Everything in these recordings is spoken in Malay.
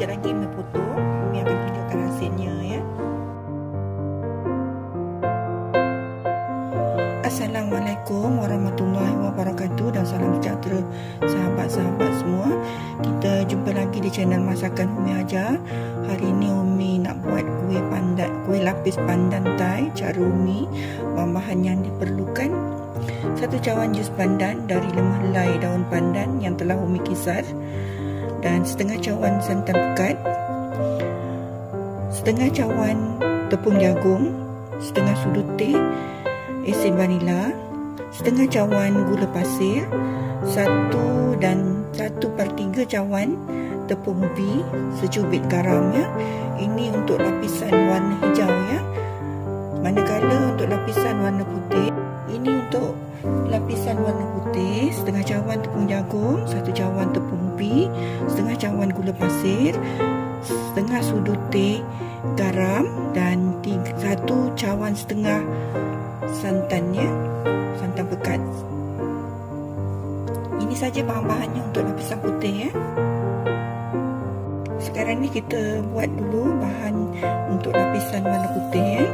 sekejap lagi Umi potong. Umi akan tunjukkan hasilnya ya. Assalamualaikum warahmatullahi wabarakatuh dan salam sejahtera sahabat-sahabat semua. Kita jumpa lagi di channel Masakan Umi Ajar. Hari ini Umi nak buat kuih lapis pandan Thai cara Umi. Bahan-bahan yang diperlukan: 1 cawan jus pandan dari 5 helai daun pandan yang telah Umi kisar, dan setengah cawan santan pekat, setengah cawan tepung jagung, setengah sudu teh esen vanila, setengah cawan gula pasir, 1/3 cawan tepung ubi, secubit garam ya. Ini untuk lapisan warna hijau ya. Manakala untuk lapisan warna putih, ini untuk lapisan warna putih, setengah cawan tepung jagung, 1 cawan tepung ubi, setengah cawan gula pasir, setengah sudu teh garam, dan 1 cawan setengah santannya, santan pekat. Ini saja bahan-bahannya untuk lapisan putih ya. Sekarang ni kita buat dulu bahan untuk lapisan warna putih ya.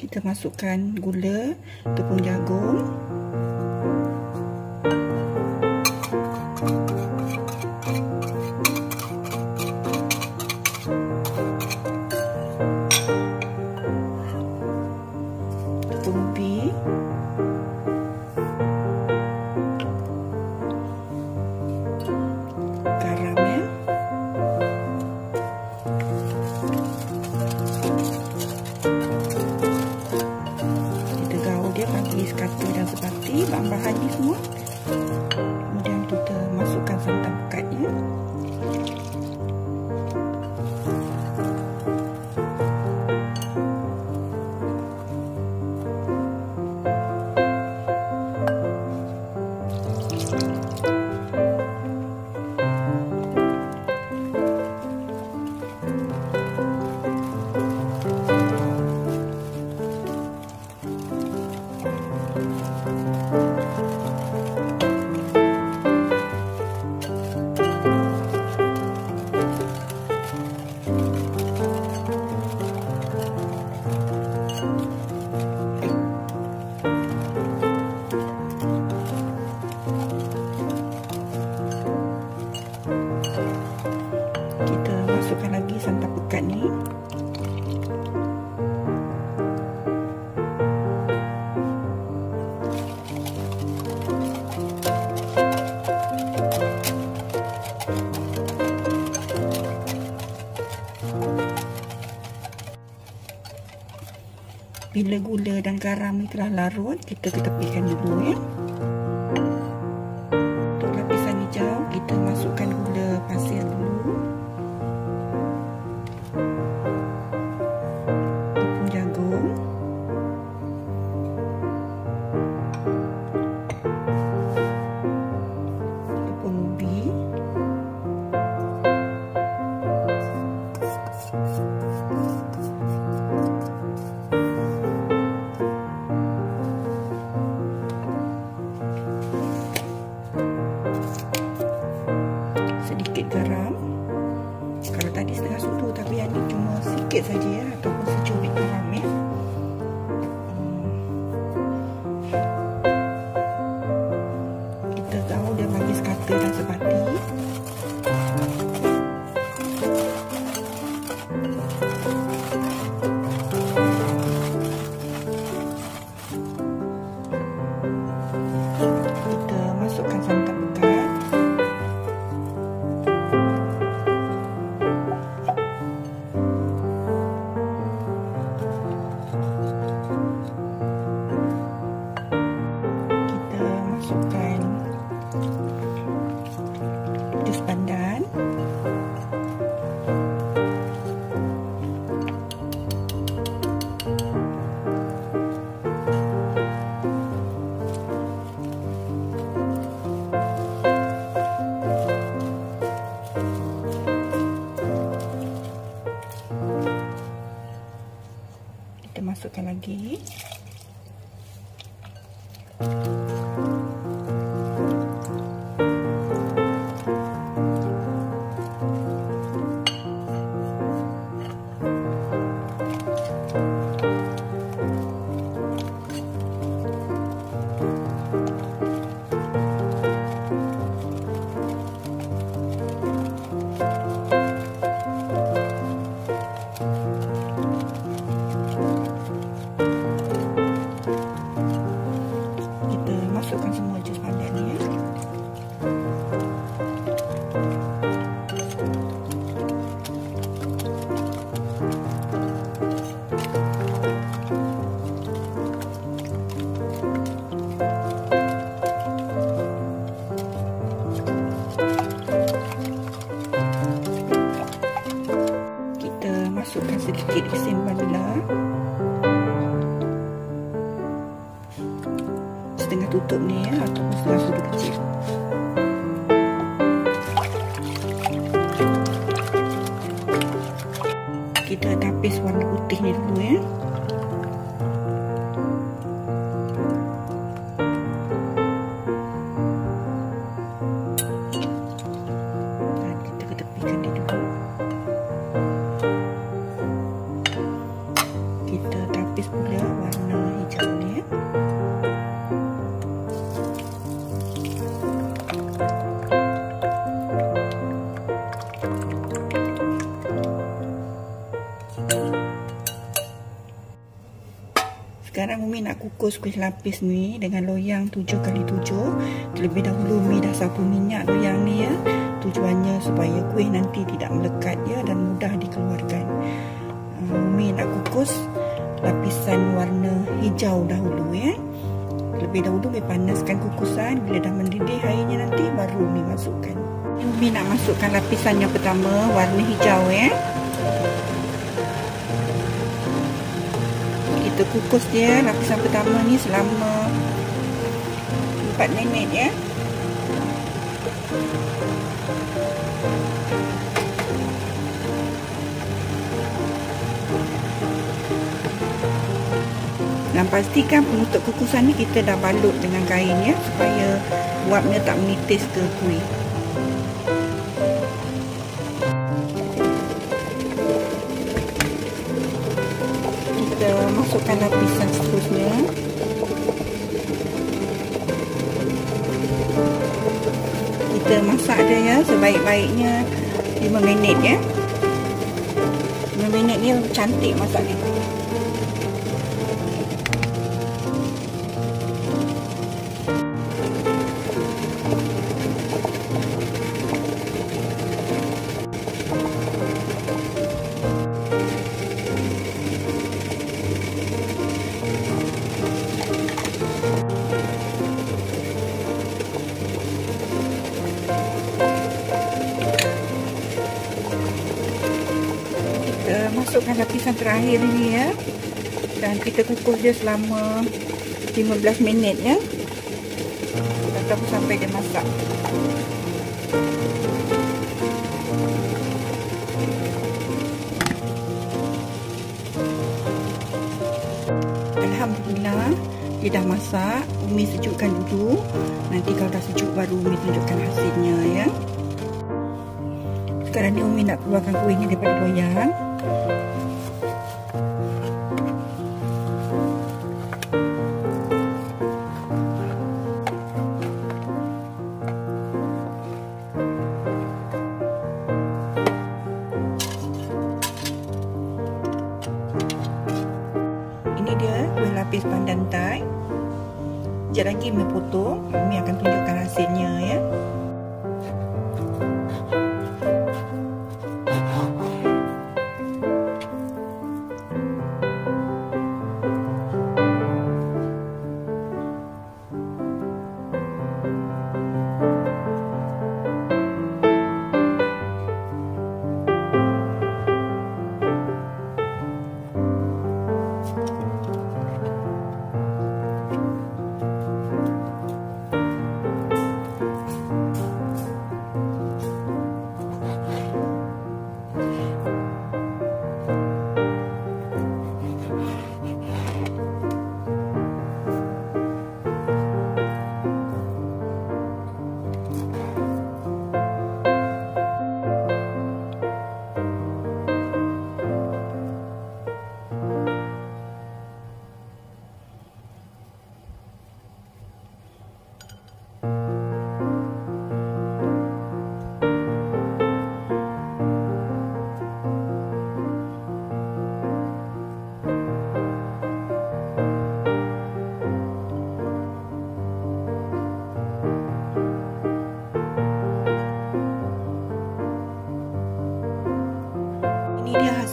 Kita masukkan gula, tepung jagung, tepung ubi, garam ya. Kita gaul dia bagi sekata dan sebati bahan-bahan ni semua. Kemudian kita masukkan santan pekatnya. Kita masukkan lagi santan pekat ni. Bila gula dan garam ni telah larut, kita ketepikan dulu ya. Untuk lapisan hijau, kita masukkan gula pasir dulu, tepung jagung, tepung ubi, sedikit garam. Kalau tadi setengah sudu, tapi yang ni cuma sikit saja ya, ataupun secubit garam ya. Kita tahu dia bagi sekata dan sebati. Kita masukkan santan pekat. Masukkan jus pandan, kita masukkan lagi. Masukkan semua jus pandan ni ya. Kita masukkan sedikit isen vanila. Setengah tutup ni ya, ataupun setengah sudu kecil. Kita tapis warna putih ni dulu ya. Dan kita ketepikan dia dulu. Kita tapis pula warna hijau ni ya. Sekarang Umi nak kukus kuih lapis ni dengan loyang 7x7. Terlebih dahulu Umi dah sapu minyak loyang ni ya. Tujuannya supaya kuih nanti tidak melekat ya dan mudah dikeluarkan. Umi nak kukus lapisan warna hijau dahulu ya. Lebih dahulu Umi panaskan kukusan. Bila dah mendidih airnya nanti baru Umi masukkan. Umi nak masukkan lapisan yang pertama warna hijau ya. Kita kukus dia lapisan pertama ni selama 4 minit ya. Dan pastikan penutup kukusan ni kita dah balut dengan kain ya, supaya uapnya tak menitis ke kuih. Kita masukkan lapisan seterusnya. Kita masak dia ya sebaik-baiknya 5 minit ya. 5 minit ni cantik masak ni. Masukkan lapisan terakhir ni ya, dan kita kukus dia selama 15 minit ya, ataupun sampai dia masak. Alhamdulillah dia dah masak. Umi sejukkan dulu, nanti kalau dah sejuk baru Umi tunjukkan hasilnya ya. Sekarang ni Umi nak keluarkan kuihnya daripada loyang. Ini dia kuih lapis pandan Thai. Sekejap lagi Umi potong. Umi akan tunjukkan hasilnya ya.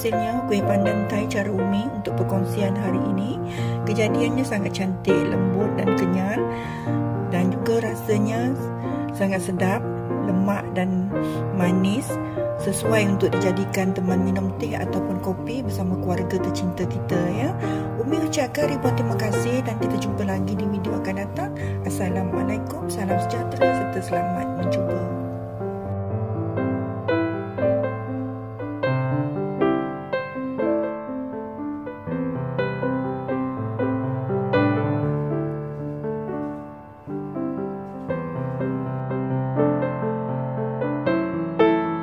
hasilnya kuih pandan Thai cara Umi untuk perkongsian hari ini. Kejadiannya sangat cantik, lembut dan kenyal, dan juga rasanya sangat sedap, lemak dan manis, sesuai untuk dijadikan teman minum teh ataupun kopi bersama keluarga tercinta kita ya. Umi ucapkan ribuan terima kasih dan kita jumpa lagi di video akan datang. Assalamualaikum, salam sejahtera serta selamat.